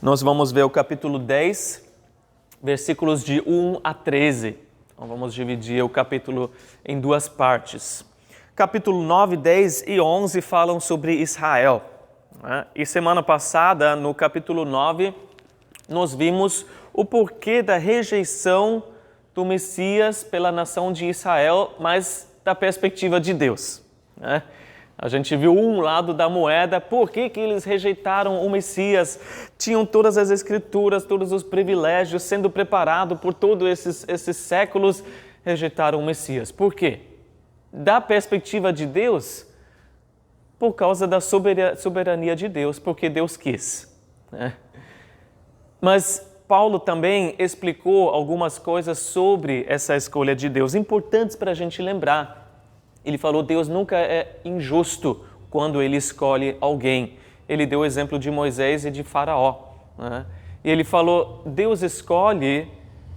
Nós vamos ver o capítulo 10, versículos de 1 a 13. Então vamos dividir o capítulo em duas partes. Capítulo 9, 10 e 11 falam sobre Israel. E semana passada, no capítulo 9, nós vimos o porquê da rejeição do Messias pela nação de Israel, mas da perspectiva de Deus. A gente viu um lado da moeda, por que eles rejeitaram o Messias? Tinham todas as escrituras, todos os privilégios, sendo preparado por todos esses séculos, rejeitaram o Messias. Por quê? Da perspectiva de Deus, por causa da soberania de Deus, porque Deus quis. Mas Paulo também explicou algumas coisas sobre essa escolha de Deus, importantes para a gente lembrar. Ele falou, Deus nunca é injusto quando Ele escolhe alguém. Ele deu o exemplo de Moisés e de Faraó. E ele falou, Deus escolhe,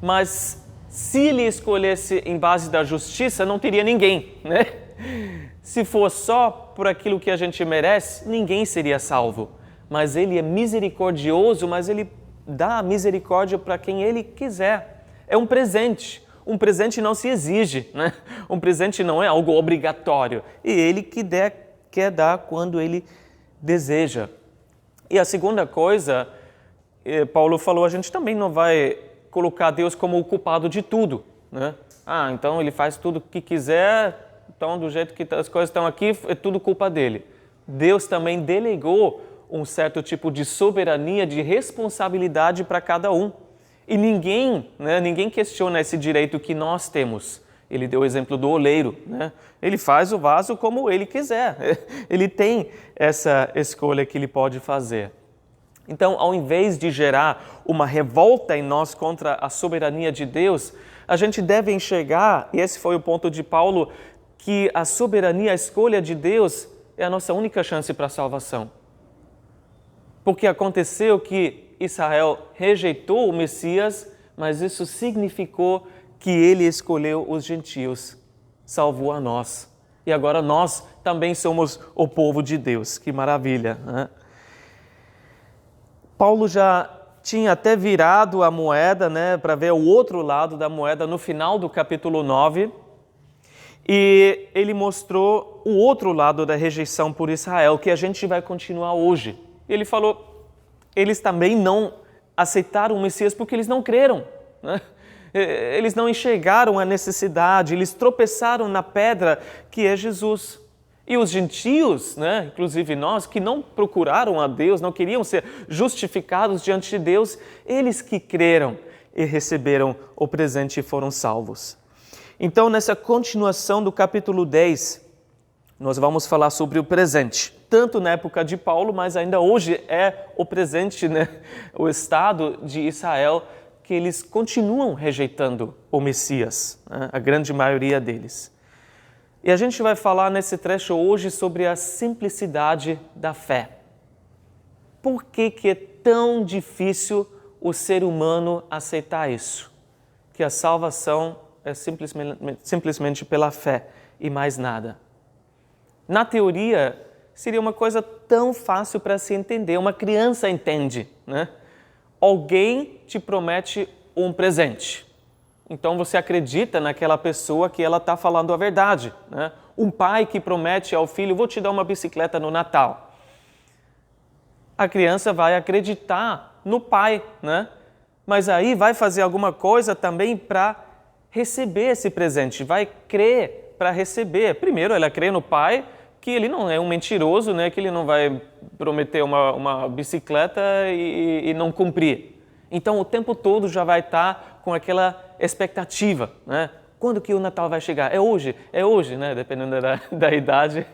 mas se Ele escolhesse em base da justiça, não teria ninguém. Se for só por aquilo que a gente merece, ninguém seria salvo. Mas Ele é misericordioso, mas Ele dá misericórdia para quem Ele quiser. É um presente. Um presente não se exige, Um presente não é algo obrigatório. E Ele quer dar quando Ele deseja. E a segunda coisa, Paulo falou, a gente também não vai colocar Deus como o culpado de tudo. Então Ele faz tudo o que quiser, então do jeito que as coisas estão aqui, é tudo culpa dele. Deus também delegou um certo tipo de soberania, de responsabilidade para cada um. E ninguém questiona esse direito que nós temos. Ele deu o exemplo do oleiro. Ele faz o vaso como ele quiser. Ele tem essa escolha que ele pode fazer. Então, ao invés de gerar uma revolta em nós contra a soberania de Deus, a gente deve enxergar, e esse foi o ponto de Paulo, que a soberania, a escolha de Deus é a nossa única chance para a salvação. Porque aconteceu que Israel rejeitou o Messias, mas isso significou que ele escolheu os gentios, salvou a nós. E agora nós também somos o povo de Deus. Que maravilha! Paulo já tinha até virado a moeda, para ver o outro lado da moeda no final do capítulo 9. E ele mostrou o outro lado da rejeição por Israel, que a gente vai continuar hoje. Ele falou, eles também não aceitaram o Messias porque eles não creram. Eles não enxergaram a necessidade, eles tropeçaram na pedra que é Jesus. E os gentios, inclusive nós, que não procuraram a Deus, não queriam ser justificados diante de Deus, eles que creram e receberam o presente e foram salvos. Então, nessa continuação do capítulo 10, nós vamos falar sobre o presente. Tanto na época de Paulo, mas ainda hoje é o presente, o estado de Israel, que eles continuam rejeitando o Messias, a grande maioria deles. E a gente vai falar nesse trecho hoje sobre a simplicidade da fé. Por que é tão difícil o ser humano aceitar isso? Que a salvação é simplesmente pela fé e mais nada. Na teoria, seria uma coisa tão fácil para se entender. Uma criança entende, Alguém te promete um presente. Então você acredita naquela pessoa que ela está falando a verdade. Um pai que promete ao filho, vou te dar uma bicicleta no Natal. A criança vai acreditar no pai, Mas aí vai fazer alguma coisa também para receber esse presente. Vai crer para receber. Primeiro ela crê no pai, que ele não é um mentiroso, que ele não vai prometer uma bicicleta e não cumprir. Então, o tempo todo já vai estar com aquela expectativa, Quando que o Natal vai chegar? É hoje, Dependendo da idade,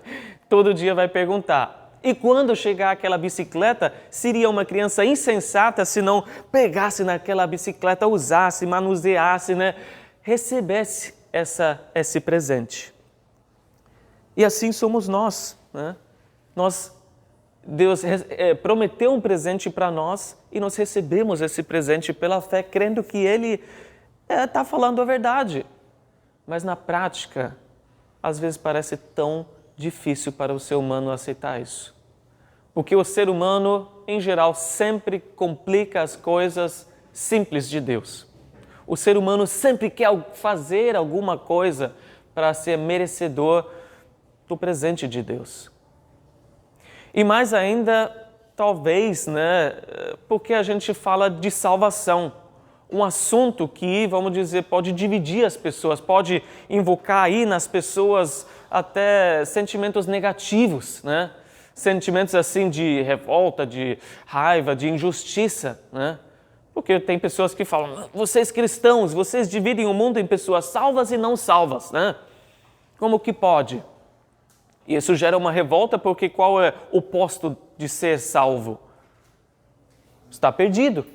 todo dia vai perguntar. E quando chegar aquela bicicleta, seria uma criança insensata se não pegasse naquela bicicleta, usasse, manuseasse, recebesse esse presente. E assim somos nós. Deus prometeu um presente para nós e nós recebemos esse presente pela fé, crendo que Ele está falando a verdade. Mas na prática, às vezes parece tão difícil para o ser humano aceitar isso. Porque o ser humano em geral, sempre complica as coisas simples de Deus. O ser humano sempre quer fazer alguma coisa para ser merecedor do presente de Deus. E mais ainda, talvez, porque a gente fala de salvação, um assunto que, vamos dizer, pode dividir as pessoas, pode invocar aí nas pessoas até sentimentos negativos, sentimentos assim de revolta, de raiva, de injustiça, Porque tem pessoas que falam, vocês cristãos, vocês dividem o mundo em pessoas salvas e não salvas, Como que pode? E isso gera uma revolta porque qual é o oposto de ser salvo? Está perdido,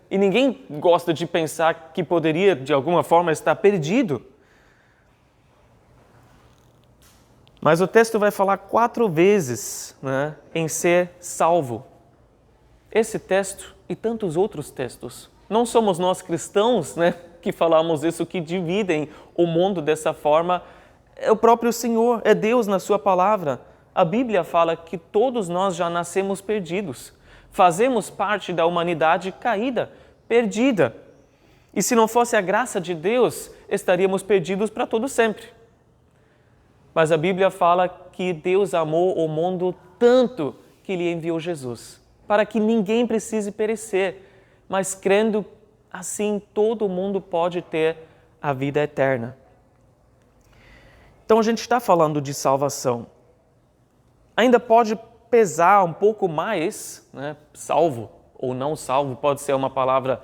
E ninguém gosta de pensar que poderia, de alguma forma, estar perdido. Mas o texto vai falar 4 vezes em ser salvo. Esse texto e tantos outros textos. Não somos nós cristãos que falamos isso, que dividem o mundo dessa forma. É o próprio Senhor, é Deus na sua palavra. A Bíblia fala que todos nós já nascemos perdidos. Fazemos parte da humanidade caída, perdida. E se não fosse a graça de Deus, estaríamos perdidos para todo sempre. Mas a Bíblia fala que Deus amou o mundo tanto que Ele enviou Jesus, para que ninguém precise perecer, mas crendo assim todo mundo pode ter a vida eterna. Então a gente está falando de salvação. Ainda pode pesar um pouco mais, salvo ou não salvo, pode ser uma palavra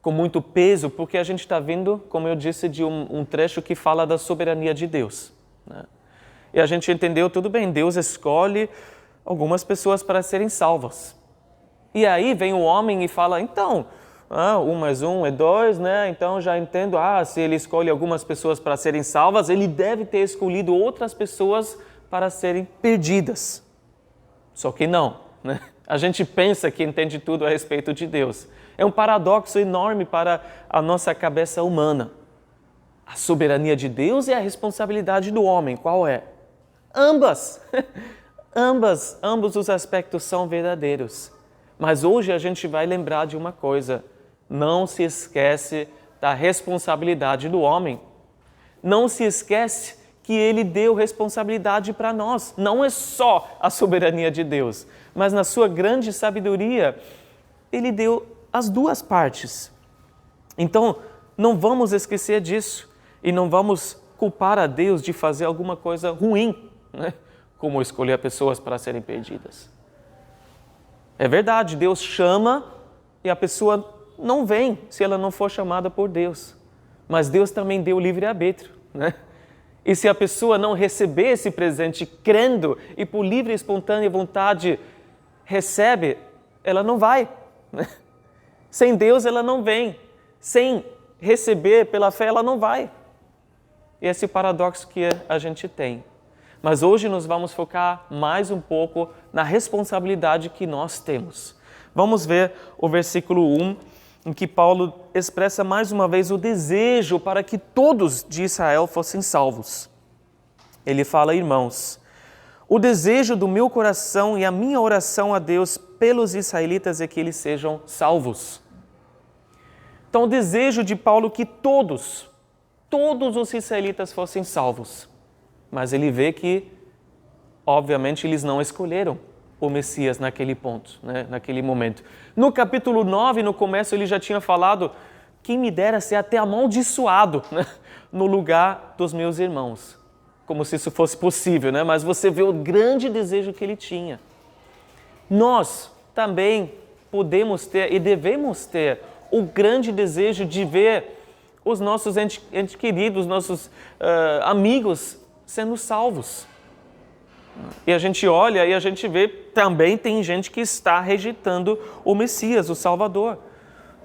com muito peso, porque a gente está vindo, como eu disse, de um trecho que fala da soberania de Deus. E a gente entendeu, tudo bem, Deus escolhe algumas pessoas para serem salvas. E aí vem o homem e fala, então, 1 mais 1 é 2, Então já entendo, se ele escolhe algumas pessoas para serem salvas, ele deve ter escolhido outras pessoas para serem perdidas. Só que não, A gente pensa que entende tudo a respeito de Deus. É um paradoxo enorme para a nossa cabeça humana. A soberania de Deus e a responsabilidade do homem, qual é? Ambas! Ambos os aspectos são verdadeiros. Mas hoje a gente vai lembrar de uma coisa. Não se esquece da responsabilidade do homem. Não se esquece que Ele deu responsabilidade para nós. Não é só a soberania de Deus, mas na sua grande sabedoria, Ele deu as duas partes. Então, não vamos esquecer disso e não vamos culpar a Deus de fazer alguma coisa ruim, como escolher pessoas para serem perdidas. É verdade, Deus chama e a pessoa não vem se ela não for chamada por Deus. Mas Deus também deu livre-arbítrio, E se a pessoa não receber esse presente crendo e por livre e espontânea vontade recebe, ela não vai. Sem Deus ela não vem. Sem receber pela fé ela não vai. E esse paradoxo que a gente tem. Mas hoje nós vamos focar mais um pouco na responsabilidade que nós temos. Vamos ver o versículo 1, em que Paulo expressa mais uma vez o desejo para que todos de Israel fossem salvos. Ele fala, irmãos, o desejo do meu coração e a minha oração a Deus pelos israelitas é que eles sejam salvos. Então, o desejo de Paulo é que todos os israelitas fossem salvos. Mas ele vê que, obviamente, eles não escolheram o Messias naquele ponto, naquele momento. No capítulo 9, no começo, ele já tinha falado, quem me dera ser até amaldiçoado no lugar dos meus irmãos. Como se isso fosse possível, Mas você vê o grande desejo que ele tinha. Nós também podemos ter e devemos ter o grande desejo de ver os nossos entes queridos, nossos amigos sendo salvos. E a gente olha e a gente vê, também tem gente que está rejeitando o Messias, o Salvador.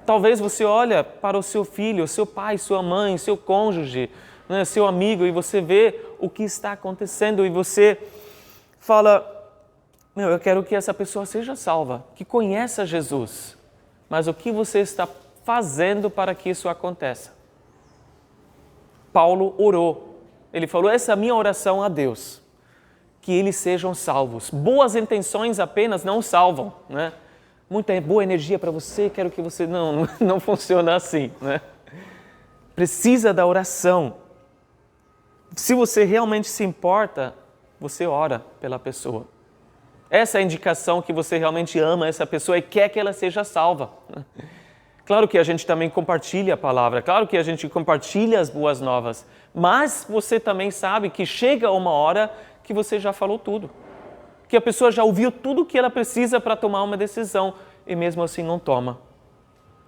Talvez você olha para o seu filho, seu pai, sua mãe, seu cônjuge, seu amigo, e você vê o que está acontecendo e você fala, eu quero que essa pessoa seja salva, que conheça Jesus. Mas o que você está fazendo para que isso aconteça? Paulo orou. Ele falou, essa é a minha oração a Deus, que eles sejam salvos. Boas intenções apenas não salvam, muita boa energia para você, quero que você... Não funciona assim, né? Precisa da oração. Se você realmente se importa, você ora pela pessoa. Essa é a indicação que você realmente ama essa pessoa e quer que ela seja salva. Claro que a gente também compartilha a palavra, claro que a gente compartilha as boas novas, mas você também sabe que chega uma hora que você já falou tudo. Que a pessoa já ouviu tudo o que ela precisa para tomar uma decisão e mesmo assim não toma.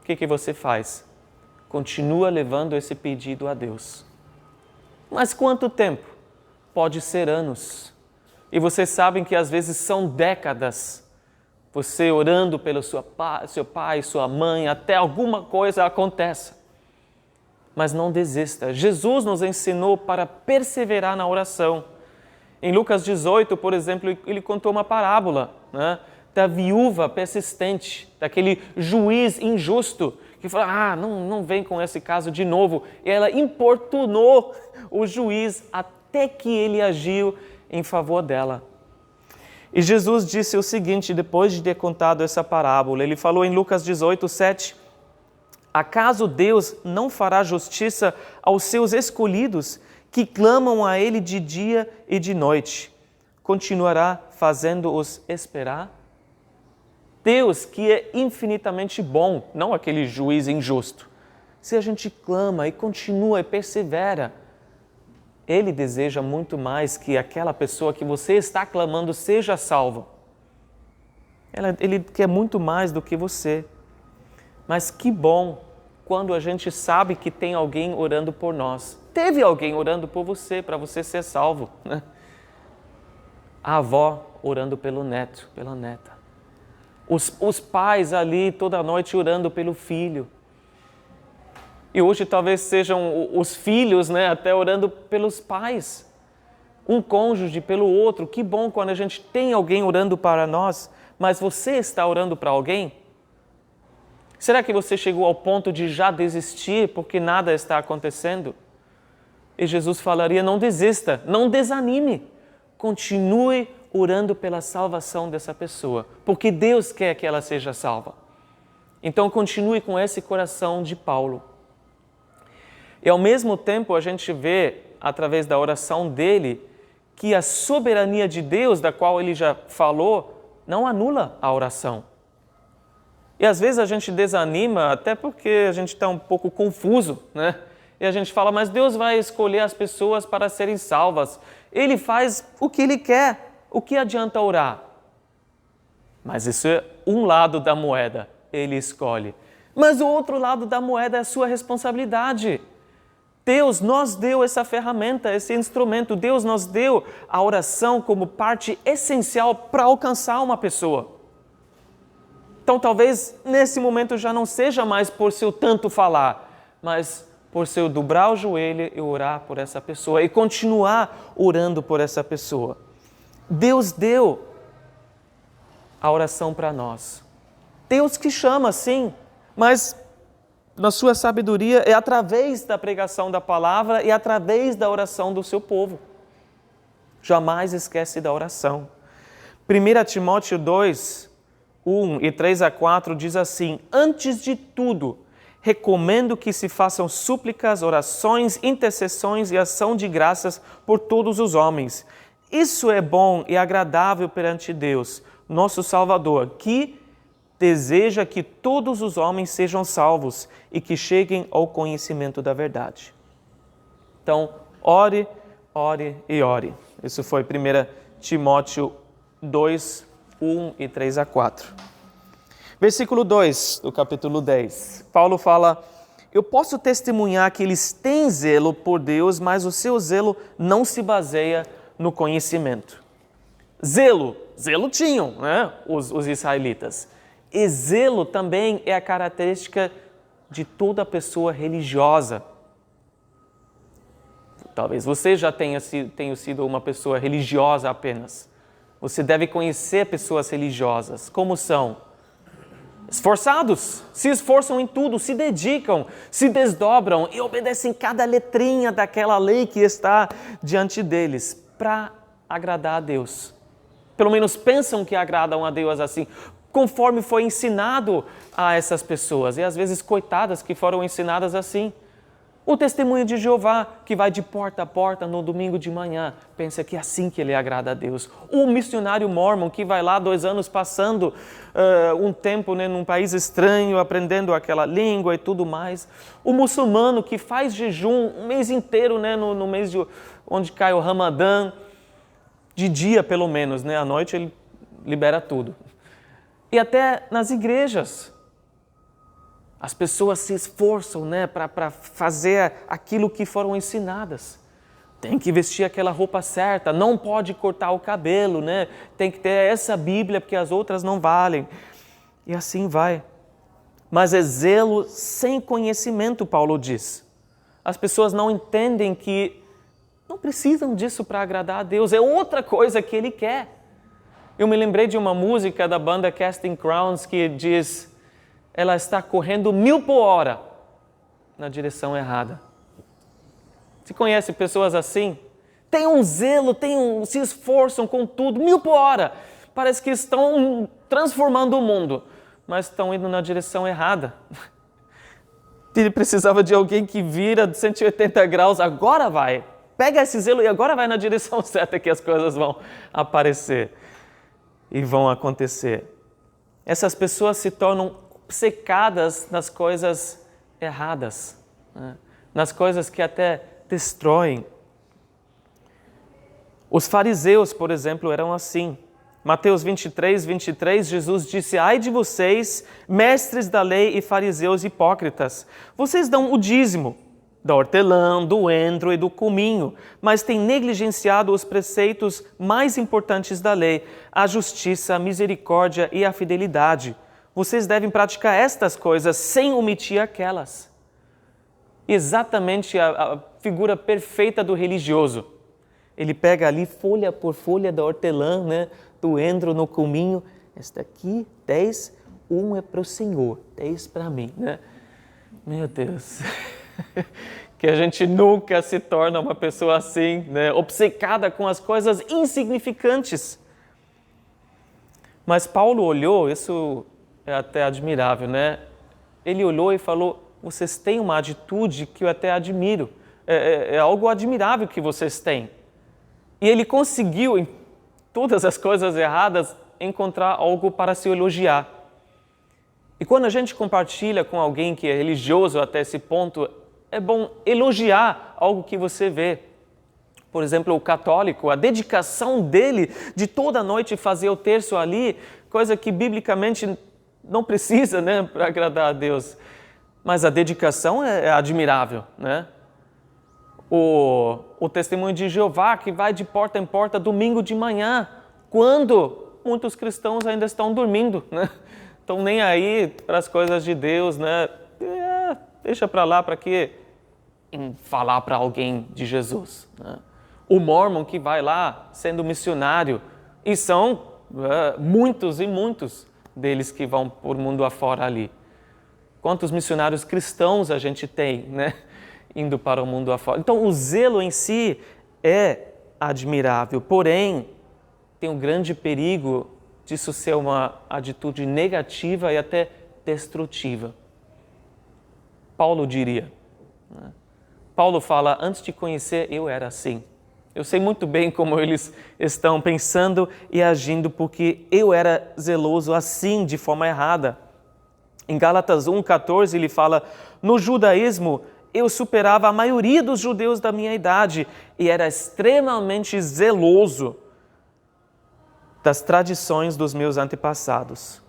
O que você faz? Continua levando esse pedido a Deus. Mas quanto tempo? Pode ser anos. E vocês sabem que às vezes são décadas. Você orando pelo seu pai, sua mãe, até alguma coisa aconteça. Mas não desista. Jesus nos ensinou para perseverar na oração. Em Lucas 18, por exemplo, ele contou uma parábola, né, da viúva persistente, daquele juiz injusto, que falou, não vem com esse caso de novo. E ela importunou o juiz até que ele agiu em favor dela. E Jesus disse o seguinte, depois de ter contado essa parábola, ele falou em Lucas 18, 7, acaso Deus não fará justiça aos seus escolhidos, que clamam a Ele de dia e de noite? Continuará fazendo-os esperar? Deus, que é infinitamente bom, não aquele juiz injusto. Se a gente clama e continua e persevera, Ele deseja muito mais que aquela pessoa que você está clamando seja salva. Ele quer muito mais do que você. Mas que bom quando a gente sabe que tem alguém orando por nós. Teve alguém orando por você, para você ser salvo, né? A avó orando pelo neto, pela neta. Os pais ali toda noite orando pelo filho. E hoje talvez sejam os filhos, né, até orando pelos pais. Um cônjuge pelo outro. Que bom quando a gente tem alguém orando para nós. Mas você está orando para alguém? Será que você chegou ao ponto de já desistir porque nada está acontecendo? E Jesus falaria, não desista, não desanime. Continue orando pela salvação dessa pessoa, porque Deus quer que ela seja salva. Então continue com esse coração de Paulo. E ao mesmo tempo a gente vê, através da oração dele, que a soberania de Deus, da qual ele já falou, não anula a oração. E às vezes a gente desanima até porque a gente está um pouco confuso, né? E a gente fala, mas Deus vai escolher as pessoas para serem salvas. Ele faz o que Ele quer. O que adianta orar? Mas isso é um lado da moeda. Ele escolhe. Mas o outro lado da moeda é a sua responsabilidade. Deus nos deu essa ferramenta, esse instrumento. Deus nos deu a oração como parte essencial para alcançar uma pessoa. Então talvez nesse momento já não seja mais por seu tanto falar, mas por seu dobrar o joelho e orar por essa pessoa e continuar orando por essa pessoa. Deus deu a oração para nós. Deus que chama, sim, mas na sua sabedoria é através da pregação da palavra e através da oração do seu povo. Jamais esquece da oração. 1 Timóteo 2, 1 e 3 a 4 diz assim, antes de tudo, recomendo que se façam súplicas, orações, intercessões e ação de graças por todos os homens. Isso é bom e agradável perante Deus, nosso Salvador, que deseja que todos os homens sejam salvos e que cheguem ao conhecimento da verdade. Então, ore, ore e ore. Isso foi 1 Timóteo 2, 1 e 3 a 4. Versículo 2 do capítulo 10. Paulo fala, eu posso testemunhar que eles têm zelo por Deus, mas o seu zelo não se baseia no conhecimento. Zelo tinham, né, os israelitas. E zelo também é a característica de toda pessoa religiosa. Talvez você já tenha sido uma pessoa religiosa apenas. Você deve conhecer pessoas religiosas. Como são? Esforçados, se esforçam em tudo, se dedicam, se desdobram e obedecem cada letrinha daquela lei que está diante deles para agradar a Deus. Pelo menos pensam que agradam a Deus assim. conforme foi ensinado a essas pessoas. E às vezes, coitadas que foram ensinadas assim. O testemunho de Jeová, que vai de porta a porta no domingo de manhã, pensa que é assim que ele agrada a Deus. O missionário mórmon, que vai lá 2 anos passando um tempo, né, num país estranho, aprendendo aquela língua e tudo mais. O muçulmano, que faz jejum um mês inteiro, né, no mês onde cai o Ramadã, de dia pelo menos, né, à noite ele libera tudo. E até nas igrejas. As pessoas se esforçam, né, para fazer aquilo que foram ensinadas. Tem que vestir aquela roupa certa, não pode cortar o cabelo, né? Tem que ter essa Bíblia porque as outras não valem. E assim vai. Mas é zelo sem conhecimento, Paulo diz. As pessoas não entendem que não precisam disso para agradar a Deus, é outra coisa que Ele quer. Eu me lembrei de uma música da banda Casting Crowns que diz: ela está correndo 1000 por hora na direção errada. Você conhece pessoas assim? Tem um zelo, se esforçam com tudo, 1000 por hora. Parece que estão transformando o mundo, mas estão indo na direção errada. Ele precisava de alguém que vira de 180 graus, agora vai. Pega esse zelo e agora vai na direção certa que as coisas vão aparecer e vão acontecer. Essas pessoas se tornam obcecadas nas coisas erradas, né? Nas coisas que até destroem. Os fariseus, por exemplo, eram assim. Mateus 23, 23, Jesus disse: ai de vocês, mestres da lei e fariseus hipócritas, vocês dão o dízimo da hortelã, do endro e do cominho, mas têm negligenciado os preceitos mais importantes da lei, a justiça, a misericórdia e a fidelidade. Vocês devem praticar estas coisas sem omitir aquelas. Exatamente a figura perfeita do religioso. Ele pega ali folha por folha da hortelã, né, do endro no cominho. Esta aqui, 10, um é para o Senhor, 10 para mim, né? Meu Deus, que a gente nunca se torna uma pessoa assim, né, obcecada com as coisas insignificantes. Mas Paulo olhou, isso é até admirável, né? Ele olhou e falou: vocês têm uma atitude que eu até admiro. É algo admirável que vocês têm. E ele conseguiu, em todas as coisas erradas, encontrar algo para se elogiar. E quando a gente compartilha com alguém que é religioso até esse ponto, é bom elogiar algo que você vê. Por exemplo, o católico, a dedicação dele de toda noite fazer o terço ali, coisa que biblicamente não precisa, né, para agradar a Deus. Mas a dedicação é admirável, né? O testemunho de Jeová, que vai de porta em porta domingo de manhã, quando muitos cristãos ainda estão dormindo, né? Estão nem aí para as coisas de Deus, né? Deixa para lá, para quê? Em falar para alguém de Jesus, né? O mórmon que vai lá sendo missionário, e são muitos e muitos deles que vão por mundo afora ali. Quantos missionários cristãos a gente tem, né, indo para o mundo afora. Então, o zelo em si é admirável, porém, tem um grande perigo disso ser uma atitude negativa e até destrutiva. Paulo diria, né? Paulo fala: antes de conhecer, eu era assim. Eu sei muito bem como eles estão pensando e agindo, porque eu era zeloso assim, de forma errada. Em Gálatas 1,14 ele fala: no judaísmo eu superava a maioria dos judeus da minha idade e era extremamente zeloso das tradições dos meus antepassados.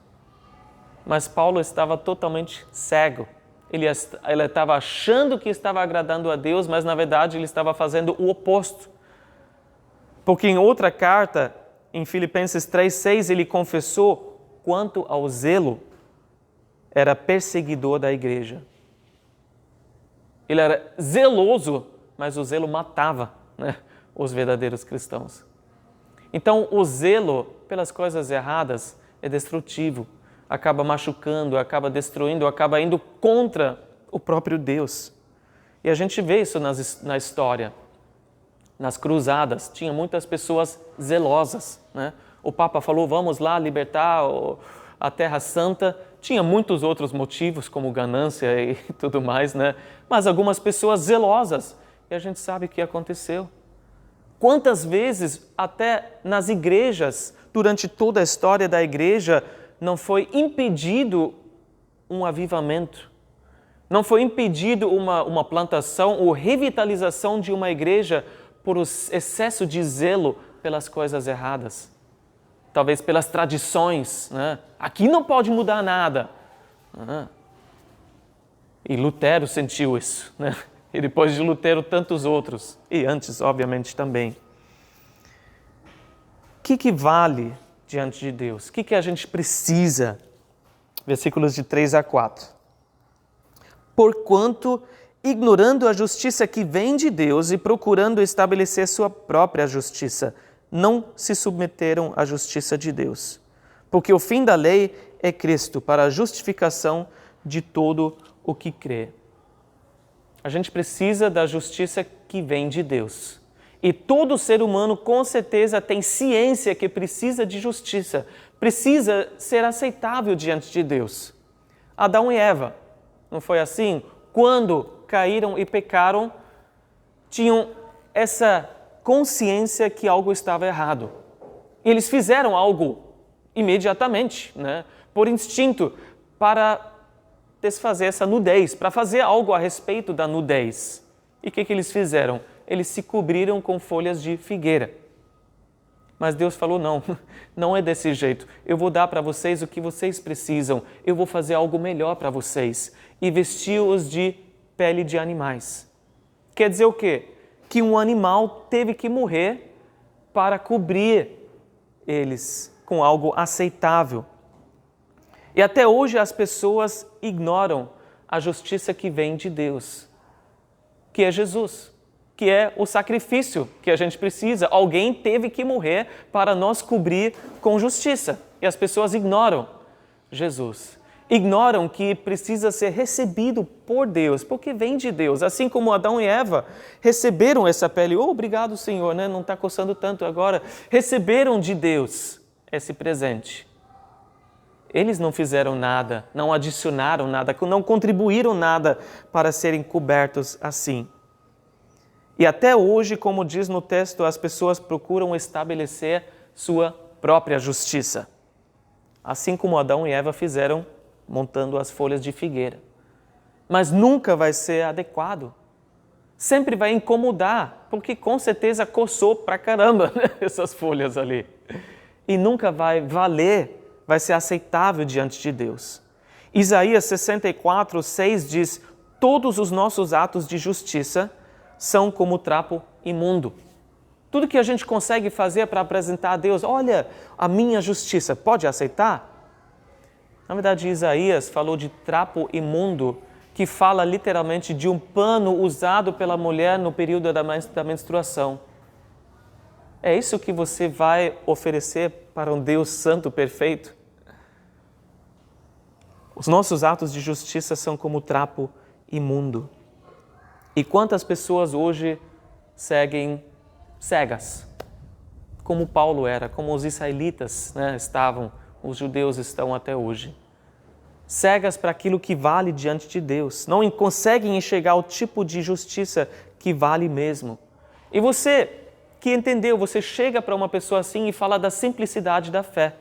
Mas Paulo estava totalmente cego. Ele estava achando que estava agradando a Deus, mas na verdade ele estava fazendo o oposto. Porque em outra carta, em Filipenses 3,6, ele confessou: quanto ao zelo, era perseguidor da igreja. Ele era zeloso, mas o zelo matava, né, os verdadeiros cristãos. Então, o zelo pelas coisas erradas é destrutivo, acaba machucando, acaba destruindo, acaba indo contra o próprio Deus. E a gente vê isso na história. Nas cruzadas, tinha muitas pessoas zelosas, né? O Papa falou: vamos lá libertar a Terra Santa. Tinha muitos outros motivos, como ganância e tudo mais, né? Mas algumas pessoas zelosas, e a gente sabe o que aconteceu. Quantas vezes, até nas igrejas, durante toda a história da igreja, não foi impedido um avivamento, não foi impedido uma plantação ou revitalização de uma igreja por excesso de zelo pelas coisas erradas. Talvez pelas tradições, né? Aqui não pode mudar nada. E Lutero sentiu isso, né? E depois de Lutero, tantos outros. E antes, obviamente, também. O que vale diante de Deus? O que a gente precisa? Versículos de 3 a 4. Porquanto, ignorando a justiça que vem de Deus e procurando estabelecer sua própria justiça, não se submeteram à justiça de Deus. Porque o fim da lei é Cristo, para a justificação de todo o que crê. A gente precisa da justiça que vem de Deus. E todo ser humano, com certeza, tem ciência que precisa de justiça, precisa ser aceitável diante de Deus. Adão e Eva, não foi assim? Quando caíram e pecaram, tinham essa consciência que algo estava errado. E eles fizeram algo imediatamente, né? Por instinto, para desfazer essa nudez, para fazer algo a respeito da nudez. E o que eles fizeram? Eles se cobriram com folhas de figueira. Mas Deus falou, não é desse jeito. Eu vou dar para vocês o que vocês precisam. Eu vou fazer algo melhor para vocês. E vestiu-os de pele de animais. Quer dizer o quê? Que um animal teve que morrer para cobrir eles com algo aceitável. E até hoje as pessoas ignoram a justiça que vem de Deus, que é Jesus, que é o sacrifício que a gente precisa. Alguém teve que morrer para nos cobrir com justiça. E as pessoas ignoram Jesus. Ignoram que precisa ser recebido por Deus, porque vem de Deus. Assim como Adão e Eva receberam essa pele. Oh, obrigado, Senhor, né? Não está coçando tanto agora. Receberam de Deus esse presente. Eles não fizeram nada, não adicionaram nada, não contribuíram nada para serem cobertos assim. E até hoje, como diz no texto, as pessoas procuram estabelecer sua própria justiça. Assim como Adão e Eva fizeram montando as folhas de figueira. Mas nunca vai ser adequado. Sempre vai incomodar, porque com certeza coçou pra caramba, né, essas folhas ali. E nunca vai valer, vai ser aceitável diante de Deus. Isaías 64, 6 diz, todos os nossos atos de justiça são como trapo imundo. Tudo que a gente consegue fazer para apresentar a Deus, olha, a minha justiça, pode aceitar? Na verdade, Isaías falou de trapo imundo, que fala literalmente de um pano usado pela mulher no período da menstruação. É isso que você vai oferecer para um Deus santo perfeito? Os nossos atos de justiça são como trapo imundo. E quantas pessoas hoje seguem cegas? Como Paulo era, como os israelitas, né, estavam, os judeus estão até hoje. Cegas para aquilo que vale diante de Deus. Não conseguem enxergar o tipo de justiça que vale mesmo. E você que entendeu, você chega para uma pessoa assim e fala da simplicidade da fé.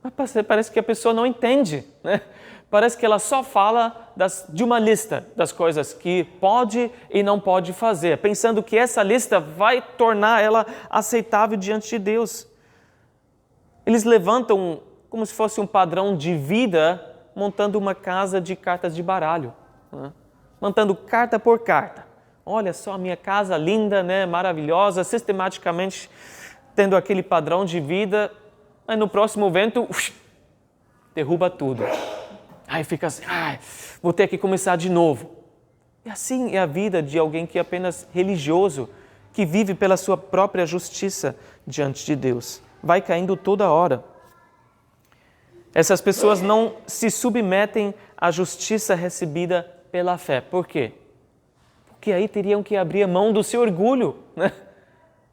Mas parece que a pessoa não entende, né? Parece que ela só fala de uma lista das coisas que pode e não pode fazer, pensando que essa lista vai tornar ela aceitável diante de Deus. Eles levantam como se fosse um padrão de vida, montando uma casa de cartas de baralho, né? Montando carta por carta. Olha só a minha casa linda, né? Maravilhosa, sistematicamente tendo aquele padrão de vida, mas no próximo vento, derruba tudo. Aí fica assim, vou ter que começar de novo. E assim é a vida de alguém que é apenas religioso, que vive pela sua própria justiça diante de Deus. Vai caindo toda hora. Essas pessoas não se submetem à justiça recebida pela fé. Por quê? Porque aí teriam que abrir a mão do seu orgulho, né?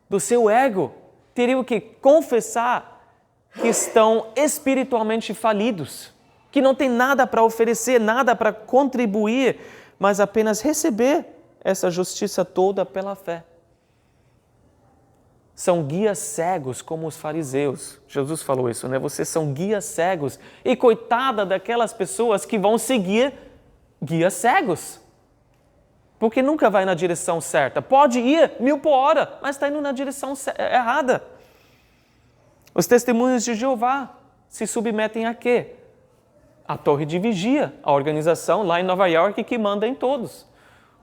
Do seu ego. Teriam que confessar que estão espiritualmente falidos, que não têm nada para oferecer, nada para contribuir, mas apenas receber essa justiça toda pela fé. São guias cegos como os fariseus. Jesus falou isso, né? Vocês são guias cegos. E coitada daquelas pessoas que vão seguir guias cegos. Porque nunca vai na direção certa. Pode ir 1000 por hora, mas está indo na direção errada. Os testemunhos de Jeová se submetem a quê? A torre de vigia, a organização lá em Nova York que manda em todos.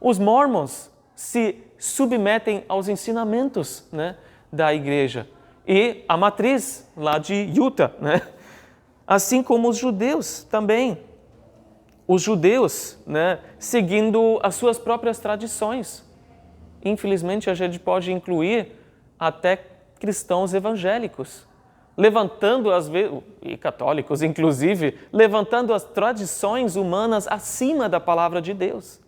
Os mormons se submetem aos ensinamentos, né, da igreja. E a matriz lá de Utah, né? Assim como os judeus também. Os judeus, né, seguindo as suas próprias tradições. Infelizmente, a gente pode incluir até cristãos evangélicos, levantando e católicos inclusive, levantando as tradições humanas acima da palavra de Deus.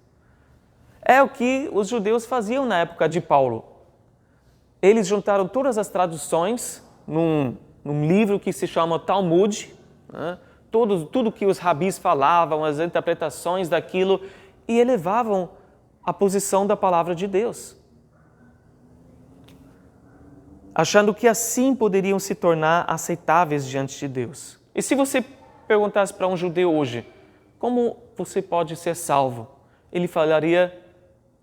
É o que os judeus faziam na época de Paulo. Eles juntaram todas as traduções num livro que se chama Talmud, né? Tudo que os rabis falavam, as interpretações daquilo, e elevavam a posição da palavra de Deus, achando que assim poderiam se tornar aceitáveis diante de Deus. E se você perguntasse para um judeu hoje, como você pode ser salvo? Ele falaria,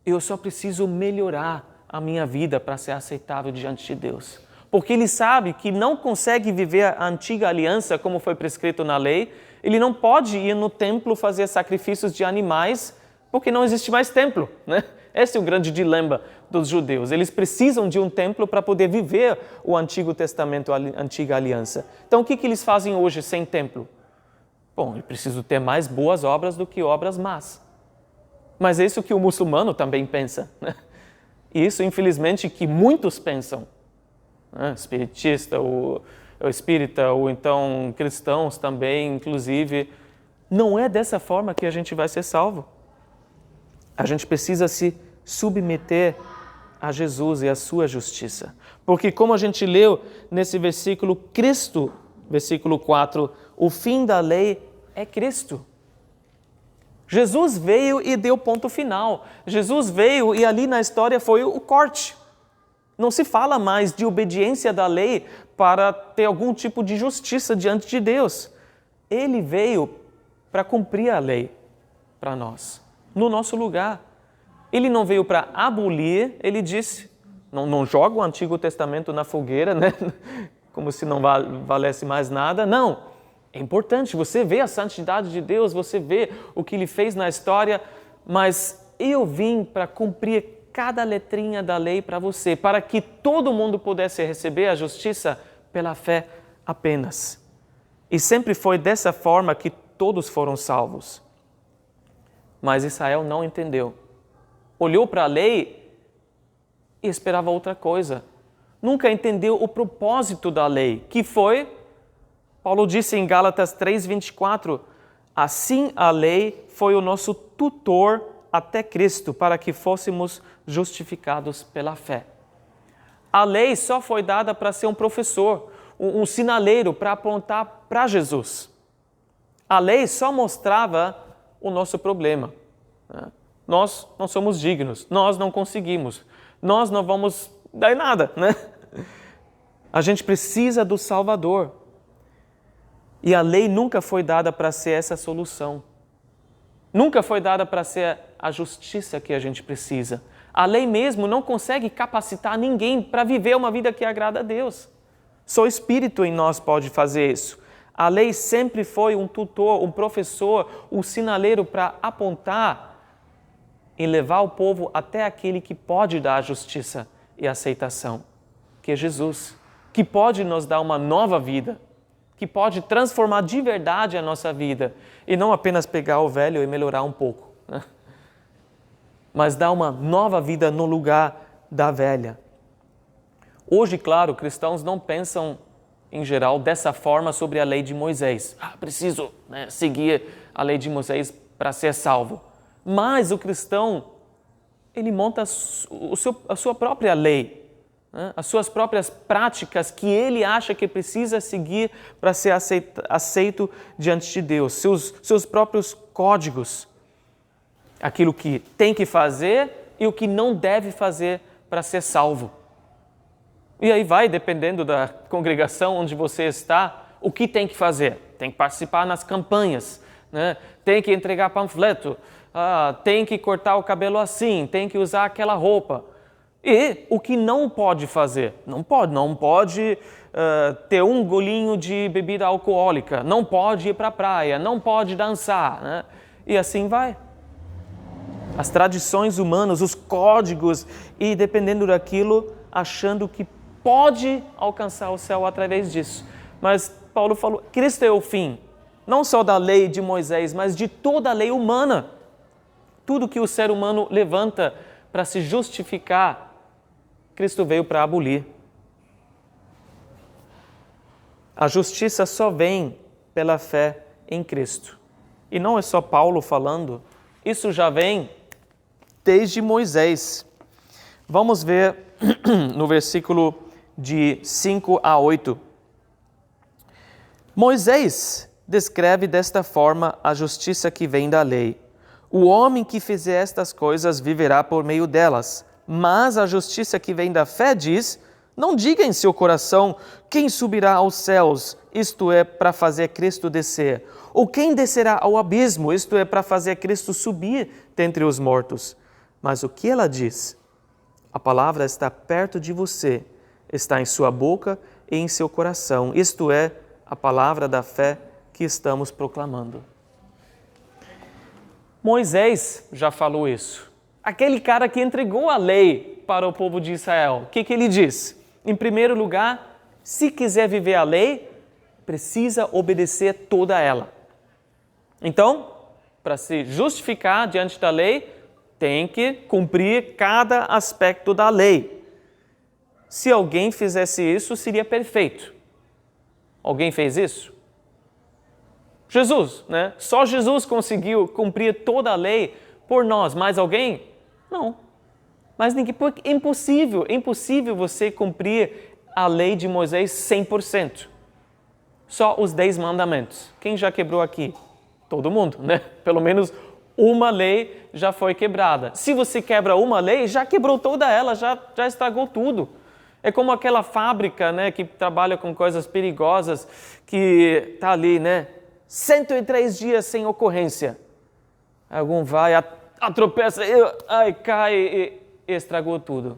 eu só preciso melhorar a minha vida para ser aceitável diante de Deus. Porque ele sabe que não consegue viver a antiga aliança como foi prescrito na lei, ele não pode ir no templo fazer sacrifícios de animais, porque não existe mais templo, né? Esse é o grande dilema dos judeus. Eles precisam de um templo para poder viver o Antigo Testamento, a antiga aliança. Então, o que eles fazem hoje sem templo? Bom, eu preciso ter mais boas obras do que obras más. Mas é isso que o muçulmano também pensa, né? E isso, infelizmente, que muitos pensam. Espiritista, ou espírita, ou então cristãos também, inclusive. Não é dessa forma que a gente vai ser salvo. A gente precisa se submeter a Jesus e a sua justiça. Porque como a gente leu nesse versículo, Cristo, versículo 4, o fim da lei é Cristo. Jesus veio e deu ponto final. Jesus veio e ali na história foi o corte. Não se fala mais de obediência da lei para ter algum tipo de justiça diante de Deus. Ele veio para cumprir a lei para nós, no nosso lugar. Ele não veio para abolir, ele disse, não joga o Antigo Testamento na fogueira, né? Como se não valesse mais nada. Não, é importante, você vê a santidade de Deus, você vê o que Ele fez na história, mas eu vim para cumprir cada letrinha da lei para você, para que todo mundo pudesse receber a justiça pela fé apenas. E sempre foi dessa forma que todos foram salvos. Mas Israel não entendeu. Olhou para a lei e esperava outra coisa. Nunca entendeu o propósito da lei, que foi, Paulo disse em Gálatas 3:24, assim a lei foi o nosso tutor até Cristo, para que fôssemos justificados pela fé. A lei só foi dada para ser um professor, um sinaleiro para apontar para Jesus. A lei só mostrava o nosso problema. Nós não somos dignos, nós não conseguimos, nós não vamos dar em nada, né? A gente precisa do Salvador. E a lei nunca foi dada para ser essa solução. Nunca foi dada para ser a justiça que a gente precisa. A lei mesmo não consegue capacitar ninguém para viver uma vida que agrada a Deus. Só o Espírito em nós pode fazer isso. A lei sempre foi um tutor, um professor, um sinaleiro para apontar e levar o povo até aquele que pode dar a justiça e a aceitação, que é Jesus, que pode nos dar uma nova vida, que pode transformar de verdade a nossa vida e não apenas pegar o velho e melhorar um pouco, né? Mas dar uma nova vida no lugar da velha. Hoje, claro, cristãos não pensam, em geral, dessa forma sobre a lei de Moisés. Preciso, né, seguir a lei de Moisés para ser salvo. Mas o cristão, ele monta a sua própria lei. né? As suas próprias práticas que ele acha que precisa seguir para ser aceito diante de Deus, seus próprios códigos, aquilo que tem que fazer e o que não deve fazer para ser salvo. E aí vai, dependendo da congregação onde você está, o que tem que fazer? Tem que participar nas campanhas, né? Tem que entregar panfleto, tem que cortar o cabelo assim, tem que usar aquela roupa. E o que não pode fazer? Não pode ter um golinho de bebida alcoólica, não pode ir para a praia, não pode dançar, né? E assim vai. As tradições humanas, os códigos, e dependendo daquilo, achando que pode alcançar o céu através disso. Mas Paulo falou, Cristo é o fim, não só da lei de Moisés, mas de toda a lei humana. Tudo que o ser humano levanta para se justificar, Cristo veio para abolir. A justiça só vem pela fé em Cristo. E não é só Paulo falando, isso já vem desde Moisés. Vamos ver no versículo de 5 a 8. Moisés descreve desta forma a justiça que vem da lei. O homem que fizer estas coisas viverá por meio delas. Mas a justiça que vem da fé diz, não diga em seu coração, quem subirá aos céus, isto é, para fazer Cristo descer. Ou quem descerá ao abismo, isto é, para fazer Cristo subir dentre os mortos. Mas o que ela diz? A palavra está perto de você, está em sua boca e em seu coração. Isto é, a palavra da fé que estamos proclamando. Moisés já falou isso. Aquele cara que entregou a lei para o povo de Israel. O que ele diz? Em primeiro lugar, se quiser viver a lei, precisa obedecer toda ela. Então, para se justificar diante da lei, tem que cumprir cada aspecto da lei. Se alguém fizesse isso, seria perfeito. Alguém fez isso? Jesus, né? Só Jesus conseguiu cumprir toda a lei por nós. Mais alguém? Não. Mas ninguém, porque é impossível você cumprir a lei de Moisés 100%. Só os 10 mandamentos. Quem já quebrou aqui? Todo mundo, né? Pelo menos uma lei já foi quebrada. Se você quebra uma lei, já quebrou toda ela, já estragou tudo. É como aquela fábrica, né, que trabalha com coisas perigosas, que está ali, né, 103 dias sem ocorrência. Algum vai, tropeça, cai e estragou tudo.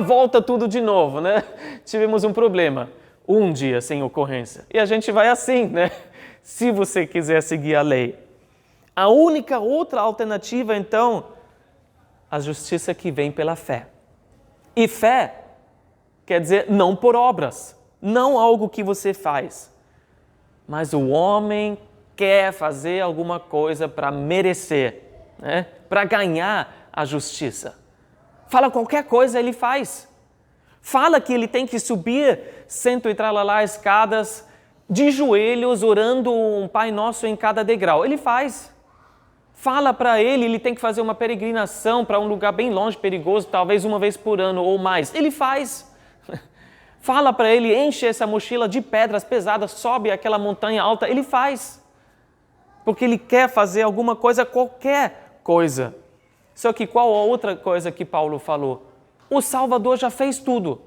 Volta tudo de novo, né? Tivemos um problema. Um dia sem ocorrência. E a gente vai assim, né? Se você quiser seguir a lei. A única outra alternativa, então, a justiça que vem pela fé. E fé quer dizer não por obras, não algo que você faz. Mas o homem quer fazer alguma coisa para merecer, né? Para ganhar a justiça. Fala qualquer coisa, ele faz. Fala que ele tem que subir 100 e tralalá escadas de joelhos, orando um Pai Nosso em cada degrau. Ele faz. Fala para ele tem que fazer uma peregrinação para um lugar bem longe, perigoso, talvez uma vez por ano ou mais. Ele faz. Fala para ele, enche essa mochila de pedras pesadas, sobe aquela montanha alta. Ele faz. Porque ele quer fazer alguma coisa, qualquer coisa. Só que qual a outra coisa que Paulo falou? O Salvador já fez tudo.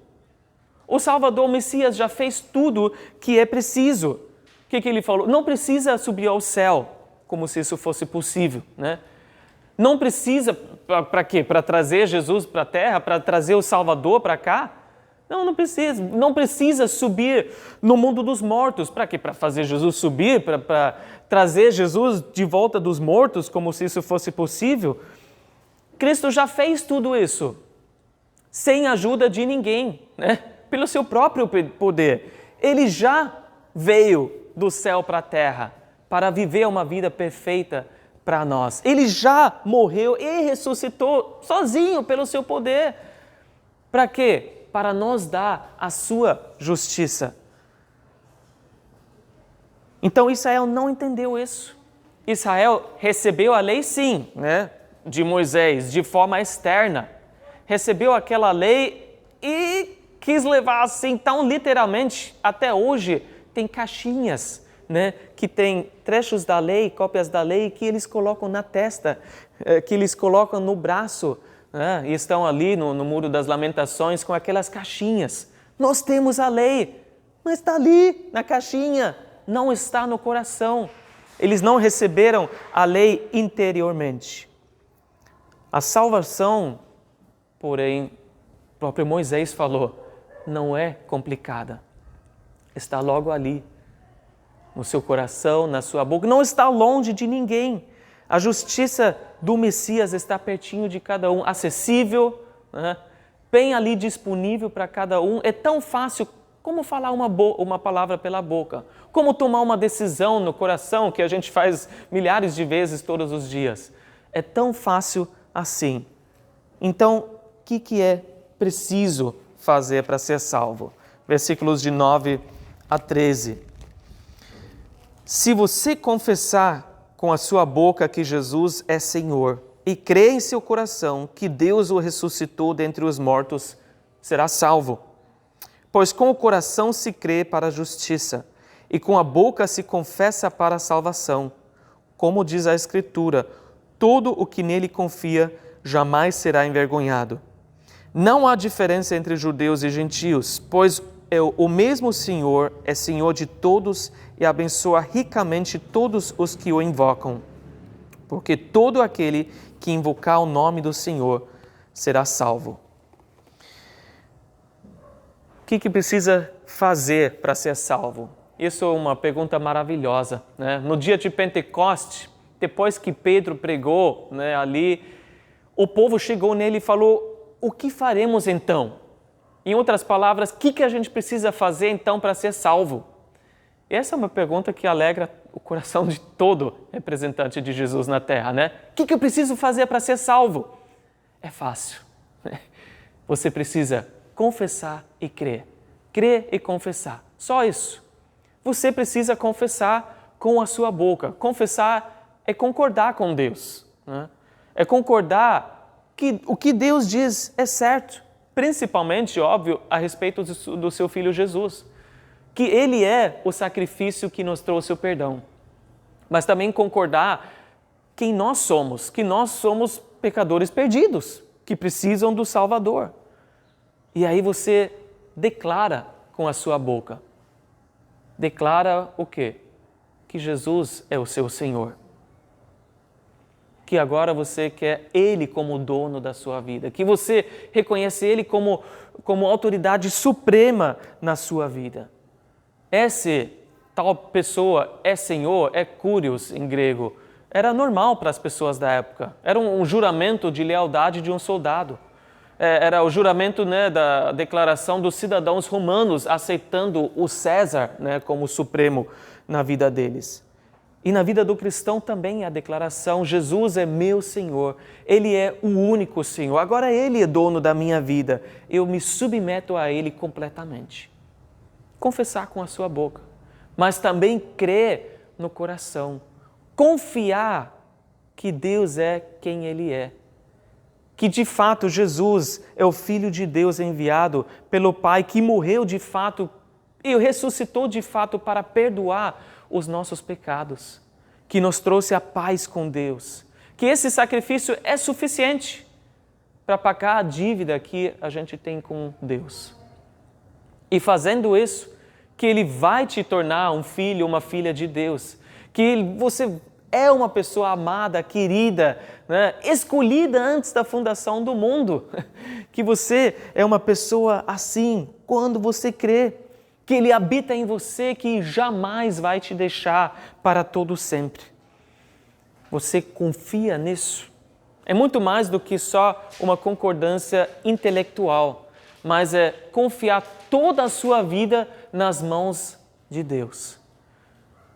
O Salvador, o Messias, já fez tudo que é preciso. O que ele falou? Não precisa subir ao céu, como se isso fosse possível, né? Não precisa, para quê? Para trazer Jesus para a terra? Para trazer o Salvador para cá? Não precisa. Não precisa subir no mundo dos mortos. Para quê? Para fazer Jesus subir? Para trazer Jesus de volta dos mortos, como se isso fosse possível? Cristo já fez tudo isso, sem ajuda de ninguém, né? Pelo seu próprio poder. Ele já veio do céu para a terra para viver uma vida perfeita para nós. Ele já morreu e ressuscitou sozinho pelo seu poder. Para quê? Para nos dar a sua justiça. Então Israel não entendeu isso. Israel recebeu a lei sim, né, de Moisés, de forma externa. Recebeu aquela lei e quis levar assim tão literalmente. Até hoje tem caixinhas, né, que tem trechos da lei, cópias da lei, que eles colocam na testa, que eles colocam no braço, né, e estão ali no Muro das Lamentações com aquelas caixinhas. Nós temos a lei, mas está ali na caixinha, não está no coração. Eles não receberam a lei interiormente. A salvação, porém, o próprio Moisés falou, não é complicada. Está logo ali, no seu coração, na sua boca, não está longe de ninguém. A justiça do Messias está pertinho de cada um, acessível, né? Bem ali disponível para cada um. É tão fácil como falar uma palavra pela boca, como tomar uma decisão no coração, que a gente faz milhares de vezes todos os dias. É tão fácil assim. Então, o que é preciso fazer para ser salvo? Versículos de 9 a 13. Se você confessar com a sua boca que Jesus é Senhor e crer em seu coração que Deus o ressuscitou dentre os mortos, será salvo. Pois com o coração se crê para a justiça e com a boca se confessa para a salvação. Como diz a Escritura, todo o que nele confia jamais será envergonhado. Não há diferença entre judeus e gentios, pois o mesmo Senhor é Senhor de todos e abençoa ricamente todos os que o invocam. Porque todo aquele que invocar o nome do Senhor será salvo. O que precisa fazer para ser salvo? Isso é uma pergunta maravilhosa, né? No dia de Pentecoste, depois que Pedro pregou, né, ali, o povo chegou nele e falou, o que faremos então? Em outras palavras, o que a gente precisa fazer então para ser salvo? Essa é uma pergunta que alegra o coração de todo representante de Jesus na Terra, né? O que eu preciso fazer para ser salvo? É fácil. Você precisa confessar e crer. Crer e confessar. Só isso. Você precisa confessar com a sua boca. Confessar é concordar com Deus, né? É concordar que o que Deus diz é certo. Principalmente, óbvio, a respeito do seu Filho Jesus. Que Ele é o sacrifício que nos trouxe o perdão. Mas também concordar quem nós somos, que nós somos pecadores perdidos, que precisam do Salvador. E aí você declara com a sua boca. Declara o quê? Que Jesus é o seu Senhor. Que agora você quer Ele como dono da sua vida. Que você reconhece Ele como autoridade suprema na sua vida. Esse tal pessoa é Senhor, é Kyrios em grego. Era normal para as pessoas da época. Era um juramento de lealdade de um soldado. Era o juramento, né, da declaração dos cidadãos romanos aceitando o César, né, como supremo na vida deles. E na vida do cristão também é a declaração, Jesus é meu Senhor, Ele é o único Senhor, agora Ele é dono da minha vida, eu me submeto a Ele completamente. Confessar com a sua boca, mas também crer no coração, confiar que Deus é quem Ele é. Que de fato Jesus é o Filho de Deus enviado pelo Pai, que morreu de fato e ressuscitou de fato para perdoar os nossos pecados, que nos trouxe a paz com Deus, que esse sacrifício é suficiente para pagar a dívida que a gente tem com Deus. E fazendo isso, que Ele vai te tornar um filho, uma filha de Deus, que você é uma pessoa amada, querida, né? Escolhida antes da fundação do mundo, que você é uma pessoa assim, quando você crê, que Ele habita em você, que jamais vai te deixar para todo sempre. Você confia nisso? É muito mais do que só uma concordância intelectual, mas é confiar toda a sua vida nas mãos de Deus.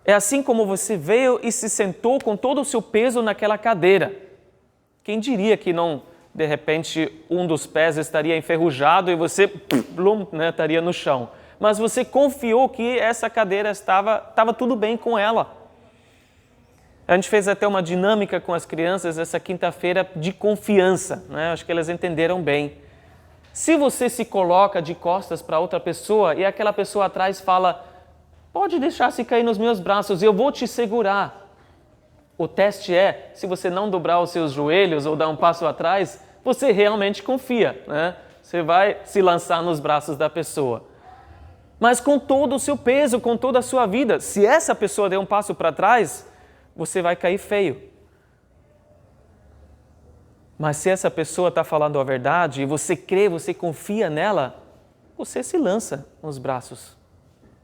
É assim como você veio e se sentou com todo o seu peso naquela cadeira. Quem diria que não, de repente, um dos pés estaria enferrujado e você né, estaria no chão. Mas você confiou que essa cadeira estava tudo bem com ela. A gente fez até uma dinâmica com as crianças essa quinta-feira de confiança, né? Acho que elas entenderam bem. Se você se coloca de costas para outra pessoa e aquela pessoa atrás fala, pode deixar-se cair nos meus braços, eu vou te segurar. O teste é, se você não dobrar os seus joelhos ou dar um passo atrás, você realmente confia, né? Você vai se lançar nos braços da pessoa. Mas com todo o seu peso, com toda a sua vida, se essa pessoa der um passo para trás, você vai cair feio. Mas se essa pessoa está falando a verdade e você crê, você confia nela, você se lança nos braços,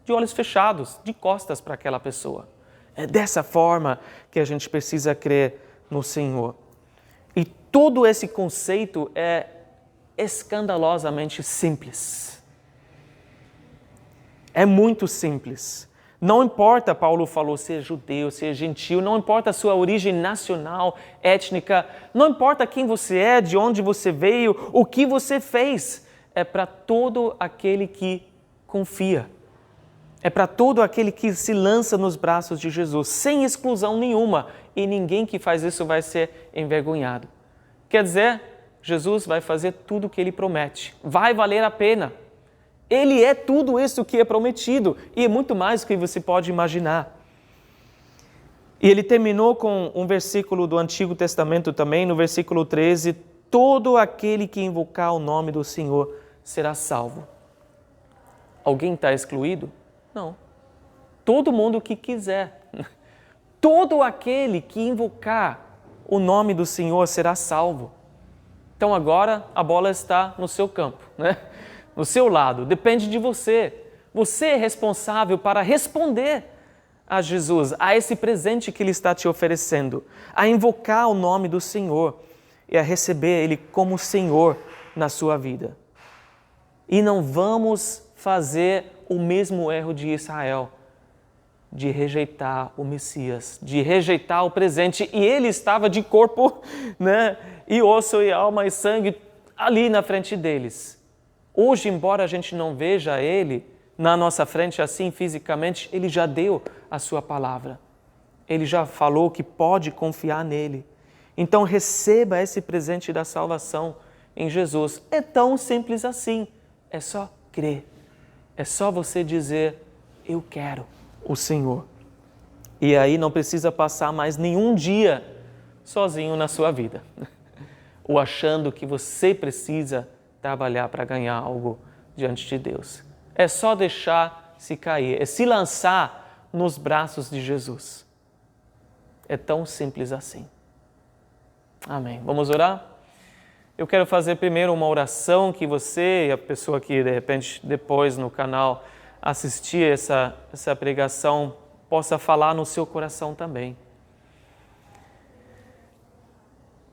de olhos fechados, de costas para aquela pessoa. É dessa forma que a gente precisa crer no Senhor. E todo esse conceito é escandalosamente simples. É muito simples. Não importa, Paulo falou, ser judeu, ser gentil, não importa a sua origem nacional, étnica, não importa quem você é, de onde você veio, o que você fez. É para todo aquele que confia. É para todo aquele que se lança nos braços de Jesus, sem exclusão nenhuma. E ninguém que faz isso vai ser envergonhado. Quer dizer, Jesus vai fazer tudo o que Ele promete. Vai valer a pena. Ele é tudo isso que é prometido. E é muito mais do que você pode imaginar. E ele terminou com um versículo do Antigo Testamento também, no versículo 13. Todo aquele que invocar o nome do Senhor será salvo. Alguém está excluído? Não. Todo mundo que quiser. Todo aquele que invocar o nome do Senhor será salvo. Então agora a bola está no seu campo, né? No seu lado. Depende de você. Você é responsável para responder a Jesus, a esse presente que Ele está te oferecendo, a invocar o nome do Senhor e a receber Ele como Senhor na sua vida. E não vamos fazer o mesmo erro de Israel, de rejeitar o Messias, de rejeitar o presente. E ele estava de corpo, né, e osso e alma e sangue ali na frente deles. Hoje, embora a gente não veja ele na nossa frente assim fisicamente, ele já deu a sua palavra. Ele já falou que pode confiar nele. Então receba esse presente da salvação em Jesus. É tão simples assim. É só crer. É só você dizer, eu quero o Senhor. E aí não precisa passar mais nenhum dia sozinho na sua vida. Ou achando que você precisa trabalhar para ganhar algo diante de Deus. É só deixar se cair, é se lançar nos braços de Jesus. É tão simples assim. Amém. Vamos orar? Eu quero fazer primeiro uma oração que você e a pessoa que de repente depois no canal assistir essa pregação possa falar no seu coração também.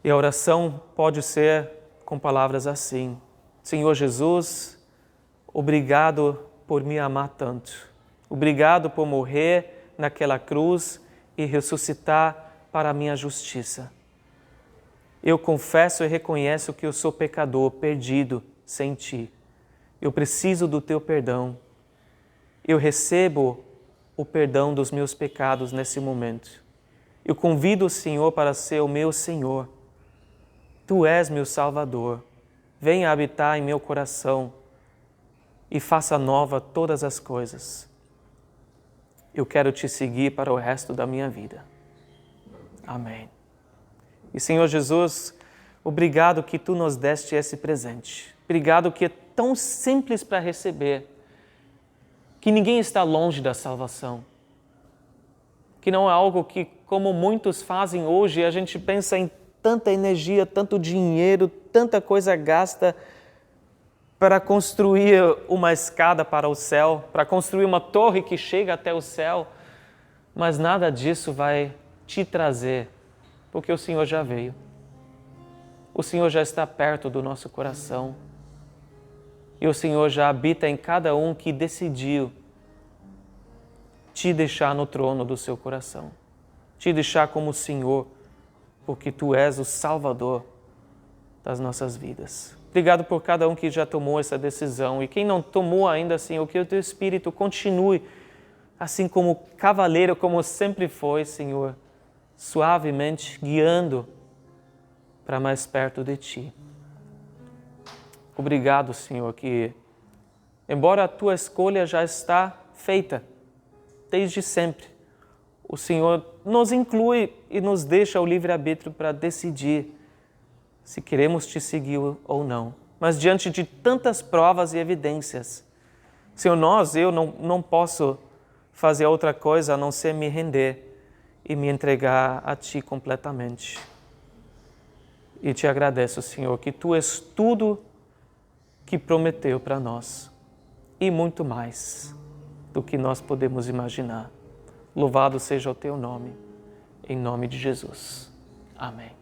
E a oração pode ser com palavras assim: Senhor Jesus, obrigado por me amar tanto. Obrigado por morrer naquela cruz e ressuscitar para a minha justiça. Eu confesso e reconheço que eu sou pecador, perdido, sem Ti. Eu preciso do Teu perdão. Eu recebo o perdão dos meus pecados nesse momento. Eu convido o Senhor para ser o meu Senhor. Tu és meu Salvador. Venha habitar em meu coração e faça nova todas as coisas. Eu quero Te seguir para o resto da minha vida. Amém. E Senhor Jesus, obrigado que Tu nos deste esse presente. Obrigado que é tão simples para receber, que ninguém está longe da salvação. Que não é algo que, como muitos fazem hoje, a gente pensa em tanta energia, tanto dinheiro, tanta coisa gasta para construir uma escada para o céu, para construir uma torre que chega até o céu, mas nada disso vai te trazer, porque o Senhor já veio. O Senhor já está perto do nosso coração. E o Senhor já habita em cada um que decidiu te deixar no trono do seu coração. Te deixar como Senhor, porque Tu és o Salvador das nossas vidas. Obrigado por cada um que já tomou essa decisão. E quem não tomou ainda, Senhor, que o Teu Espírito continue, assim como cavaleiro, como sempre foi, Senhor, suavemente guiando para mais perto de Ti. Obrigado, Senhor, que embora a Tua escolha já está feita desde sempre, o Senhor nos inclui e nos deixa o livre-arbítrio para decidir se queremos Te seguir ou não. Mas diante de tantas provas e evidências, Senhor, eu não posso fazer outra coisa a não ser me render e me entregar a Ti completamente. E Te agradeço, Senhor, que Tu és tudo que prometeu para nós e muito mais do que nós podemos imaginar. Louvado seja o Teu nome, em nome de Jesus. Amém.